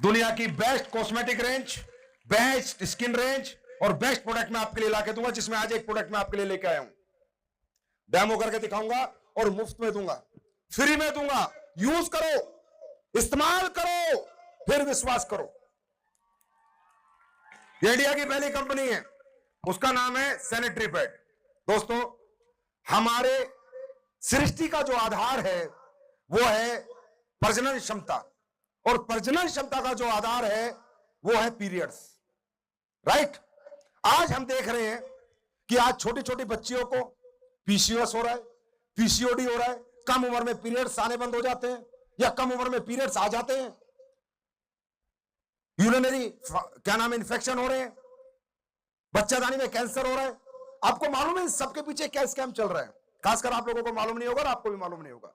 दुनिया की best cosmetic range, best skin range और बेस्ट प्रोडक्ट मैं आपके लिए लाके दूंगा, जिसमें आज एक प्रोडक्ट मैं आपके लिए लेके आया हूं, डेमो करके दिखाऊंगा और मुफ्त में दूंगा, फ्री में दूंगा। यूज करो, इस्तेमाल करो, फिर विश्वास करो। ये इंडिया की पहली कंपनी है, उसका नाम है सैनिटरी पैड। दोस्तों, हमारे सृष्टि का जो आधार है वो है प्रजनन क्षमता, और प्रजनन क्षमता का जो आधार है वो है पीरियड्स, राइट। आज हम देख रहे हैं कि आज छोटी छोटी बच्चियों को पीसीओएस हो रहा है, पीसीओडी हो रहा है, कम उम्र में पीरियड्स आने बंद हो जाते हैं या कम उम्र में पीरियड्स आ जाते हैं, यूरिनरी क्या नाम इन्फेक्शन हो रहे हैं, बच्चादानी में कैंसर हो रहा है। आपको मालूम है सबके पीछे क्या स्कैम चल रहा है? खासकर आप लोगों को मालूम नहीं होगा और आपको भी मालूम नहीं होगा।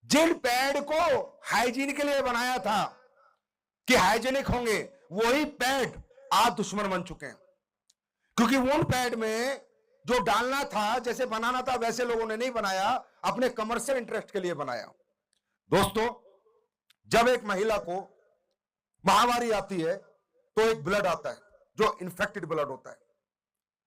जिन पैड को हाइजीन के लिए बनाया था कि हाइजीनिक होंगे, वही पैड आज दुश्मन बन चुके हैं, क्योंकि उन पैड में जो डालना था, जैसे बनाना था, वैसे लोगों ने नहीं बनाया, अपने कमर्शियल इंटरेस्ट के लिए बनाया। दोस्तों, जब एक महिला को महामारी आती है तो एक ब्लड आता है जो इन्फेक्टेड ब्लड होता है,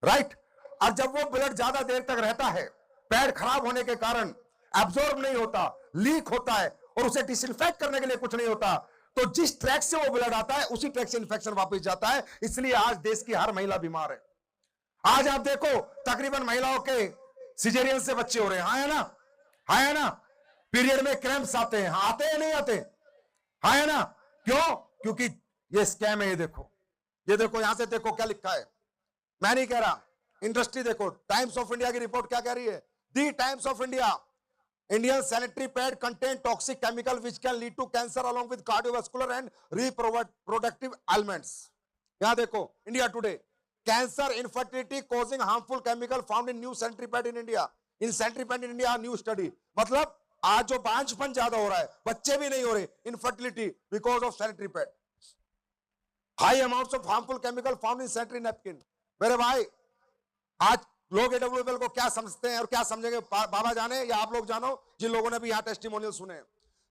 राइट। और जब वो ब्लड ज्यादा देर तक रहता है, पैड खराब होने के कारण एब्जॉर्ब नहीं होता, लीक होता है और उसे डिसइंफेक्ट करने के लिए कुछ नहीं होता, तो जिस ट्रैक से वो ब्लड आता है उसी ट्रैक से इन्फेक्शन वापस जाता है। इसलिए आज देश की हर महिला बीमार है। आज आप देखो, तकरीबन महिलाओं के सिजेरियन से बच्चे हो रहे हैं, हाँ है ना, हाँ है ना। पीरियड में क्रैम्प्स आते हैं, हाँ आते हैं नहीं आते, हाँ है ना। क्यों? क्योंकि ये स्कैम है। ये देखो, ये देखो, यहां से देखो क्या लिखा है, मैं नहीं कह रहा, इंडस्ट्री देखो। टाइम्स ऑफ इंडिया की रिपोर्ट क्या कह रही है? The Times of India, Indian sanitary pad contain toxic chemical which can lead to cancer along with cardiovascular and reproductive ailments. यहां देखो, India today, cancer, infertility causing harmful chemical found in new sanitary pad in India. In sanitary pad in India, new study. मतलब आज जो बांझपन ज्यादा हो रहा है, बच्चे भी नहीं हो रहे, infertility because of sanitary pad. High amounts of harmful chemical found in sanitary napkin. मेरे भाई, आज लोग एडब्ल्यूएल को क्या समझते हैं और क्या समझेंगे, बाबा जाने या आप लोग जानो, जिन लोगों ने भी यहाँ टेस्टिमोनियल सुने।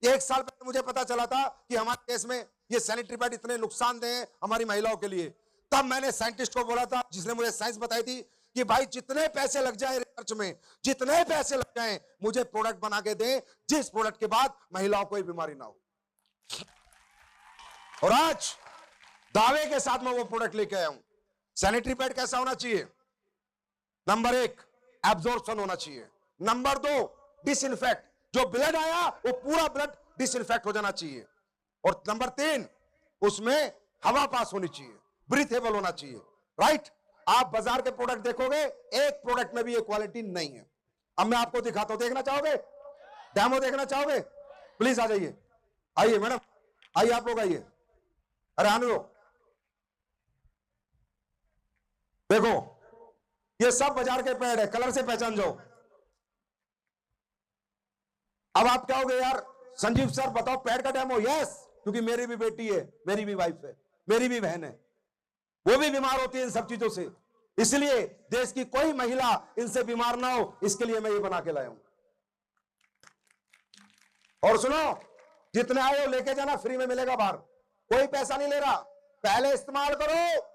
एक साल पहले मुझे पता चला था कि हमारे देश में ये सैनिटरी पैड इतने नुकसानदेह हैं हमारी महिलाओं के लिए। तब मैंने साइंटिस्ट को बोला था, जिसने मुझे साइंस बताई थी, कि भाई जितने पैसे लग जाए रिसर्च में, जितने पैसे लग जाए, मुझे प्रोडक्ट बना के दें जिस प्रोडक्ट के बाद महिलाओं को कोई बीमारी ना हो। और आज दावे के साथ मैं वो प्रोडक्ट लेके आया हूं। सैनिटरी पैड कैसा होना चाहिए? नंबर 1, एब्जॉर्प्शन होना चाहिए। Number 2, disinfect. जो ब्लड आया वो पूरा ब्लड डिसइंफेक्ट हो जाना चाहिए। और नंबर 3, उसमें हवा पास होनी चाहिए, ब्रीथेबल होना चाहिए, राइट। आप बाजार के प्रोडक्ट देखोगे, एक प्रोडक्ट में भी ये क्वालिटी नहीं है। अब मैं आपको दिखाता हूं, देखना चाहोगे? डेमो देखना चाहोगे? प्लीज आ जाइए, आइए मैडम, आइए आप लोग आइए। अरे आने दो। देखो, ये सब बाजार के पैड है, कलर से पहचान जाओ। अब आप क्या होगे, यार संजीव सर बताओ पैड का डेमो? यस, क्योंकि मेरी भी बेटी है, मेरी भी वाइफ है, मेरी भी बहन है, वो भी बीमार होती है इन सब चीजों से। इसलिए देश की कोई महिला इनसे बीमार ना हो, इसके लिए मैं ये बना के लाया हूं। और सुनो, जितने आओ लेके जाना, फ्री में मिलेगा बाहर, कोई पैसा नहीं ले रहा। पहले इस्तेमाल करो,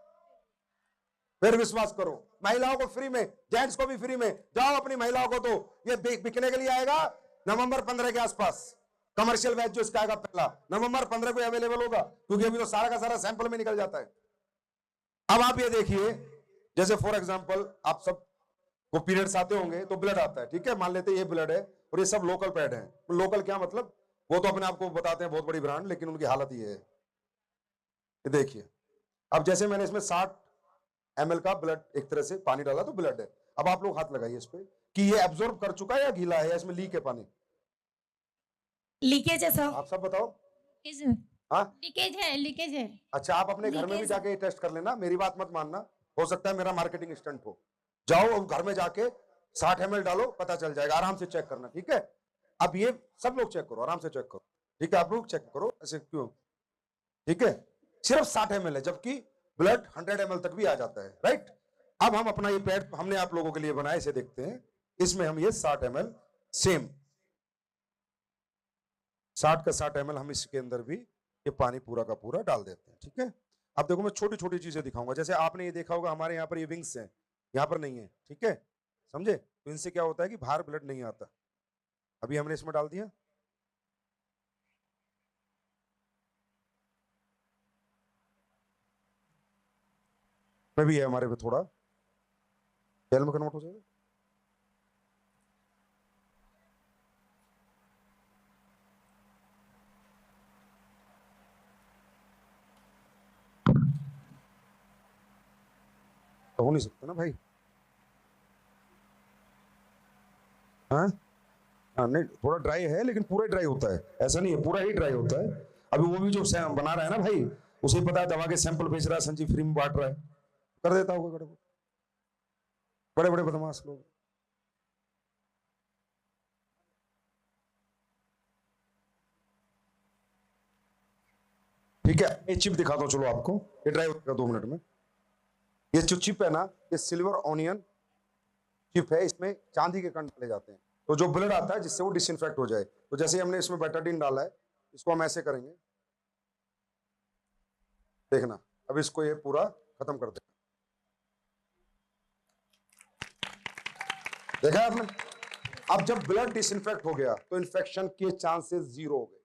फिर विश्वास करो। महिलाओं को फ्री में, जेंट्स को भी फ्री में। जाओ अपनी महिलाओं को, तो ये बिकने के लिए आएगा नवंबर 15 के आसपास। कमर्शियल बैच जो इसका आएगा पहला, नवंबर 15 को अवेलेबल होगा, क्योंकि अभी तो सारा का सारा सैंपल में निकल जाता है। अब आप ये देखिए, जैसे फॉर एग्जांपल आप सब को पीरियड्स आते होंगे तो ब्लड आता है, ठीक है, मान लेते हैं ये ब्लड है और ये सब लोकल पैड है। लोकल क्या मतलब? वो तो अपने आप को बताते हैं बहुत बड़ी ब्रांड, लेकिन उनकी हालत ये है। ये देखिए, अब जैसे मैंने इसमें 60 ml का ब्लड, एक तरह से पानी डाला तो ब्लड है। अब आप लोग हाथ लगाइए इस पे कि ये एब्जॉर्ब कर चुका है या गीला है, या इसमें लीक है पानी? लीकेज है सर। आप सब बताओ। हाँ, लीकेज है, लीकेज है। अच्छा, आप अपने घर में भी जाके टेस्ट कर लेना, मेरी बात मत मानना, हो सकता है मेरा मार्केटिंग स्टंट हो। जाओ अब घर में जाके 60 ml डालो, पता चल जाएगा, आराम से चेक करना, ठीक है। अब ये सब लोग चेक करो, आराम से चेक करो, ठीक है, आप लोग चेक करो, ऐसे क्यों, ठीक है। सिर्फ 60 ml है, जबकि ब्लड 100 ml तक भी आ जाता है, राइट। अब हम अपना ये पैड हमने आप लोगों के लिए बनाया, इसे देखते हैं। इसमें हम ये 60 ml सेम 60 का 60 ml हम इसके अंदर भी ये पानी पूरा का पूरा डाल देते हैं, ठीक है। अब देखो मैं छोटी छोटी चीजें दिखाऊंगा, जैसे आपने ये देखा होगा हमारे यहाँ पर ये विंग्स हैं, यहाँ पर नहीं है, ठीक है, समझे। तो इनसे क्या होता है कि बाहर ब्लड नहीं आता। अभी हमने इसमें डाल दिया, में भी है हमारे पे थोड़ा, जेल में कन्वर्ट हो जाएगा। तो हो नहीं सकता ना भाई। हाँ हाँ, नहीं थोड़ा ड्राई है, लेकिन पूरा ड्राई होता है, ऐसा नहीं है पूरा ही ड्राई होता है। अभी वो भी जो बना रहा है ना भाई, उसे पता है दवा के सैंपल बेच रहा है, संजीव फ्री में बांट रहा है, कर देता होगा बड़े बड़े बदमाश लोग। ठीक है, ये चिप दिखाता हूं, चलो आपको, ये ड्राई होगा 2 मिनट में। ये जो चिप है ना, ये सिल्वर ऑनियन चिप है, इसमें चांदी के कण डाले जाते हैं, तो जो ब्लड आता है जिससे वो डिसइंफेक्ट हो जाए। तो जैसे हमने इसमें बेटाडीन डाला है, इसको हम ऐसे करेंगे, देखना, अब इसको ये पूरा खत्म कर देगा। देखा आपने। अब जब ब्लड डिसइंफेक्ट हो गया तो इन्फेक्शन के चांसेस 0 हो गए।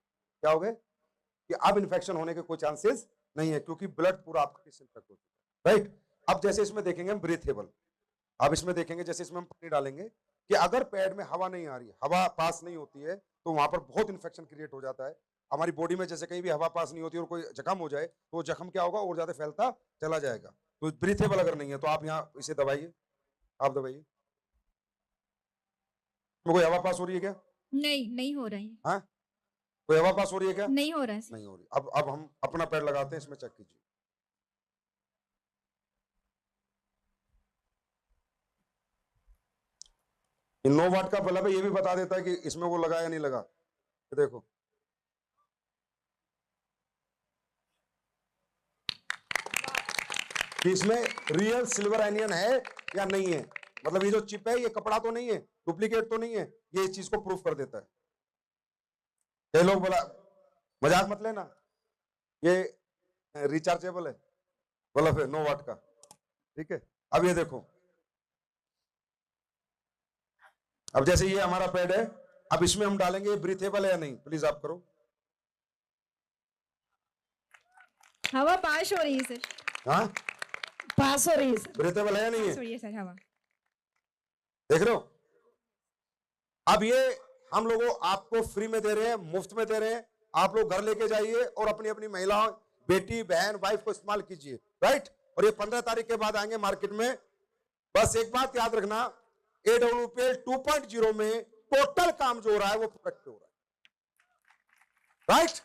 क्या हो गए कि अब इन्फेक्शन होने के कोई चांसेस नहीं है, क्योंकि ब्लड पूरा आपका डिसइंफेक्ट हो चुका है, राइट। अब जैसे इसमें देखेंगे हम ब्रीथेबल, अब इसमें देखेंगे जैसे इसमें हम पानी डालेंगे कि अगर पैड में हवा नहीं आ रही है, हवा पास नहीं होती है, तो वहां पर बहुत इन्फेक्शन क्रिएट हो जाता है। हमारी बॉडी में जैसे कहीं भी हवा पास नहीं होती और कोई जख्म हो जाए, तो वो जख्म क्या होगा, और ज्यादा फैलता चला जाएगा। तो ब्रीथेबल अगर नहीं है तो आप यहाँ इसे दबाइए, आप दबाइए। कोई हवा पास हो रही है क्या? नहीं हो रहा है। हाँ, कोई हवा पास हो रही है क्या? नहीं हो रहा है। नहीं हो रही। अब हम अपना पैड लगाते हैं, इसमें चेक कीजिए। इन 9 वाट का बल्ब है, ये भी बता देता है कि इसमें वो लगा या नहीं लगा। ये देखो, कि इसमें रियल सिल्वर एनियन है या नहीं है, मतलब ये जो चिप है ये कपड़ा तो नहीं है, डुप्लीकेट तो नहीं है, ये इस चीज को प्रूफ कर देता है। ये लोग बोला, मजाक मत लेना, ये रिचार्जेबल है बल्ब है 9 वाट का, ठीक है। अब ये देखो, अब जैसे ये हमारा पैड है, अब इसमें हम डालेंगे, ब्रीथेबल है या नहीं, प्लीज आप करो। हवा पास हो रही है सर। हाँ, पास हो रही है सर। ब्रीथेबल है या नहीं पास हो है, रही है सर हवा। देख रहे हो। अब ये हम लोगों आपको फ्री में दे रहे हैं, मुफ्त में दे रहे हैं, आप लोग घर लेके जाइए और अपनी अपनी महिलाओं, बेटी, बहन, वाइफ को इस्तेमाल कीजिए, राइट। और ये 15 तारीख के बाद आएंगे मार्केट में। बस एक बात याद रखना, AWPL 2.0 में टोटल काम जो हो रहा है वो प्रोडक्ट पे हो रहा है, राइट।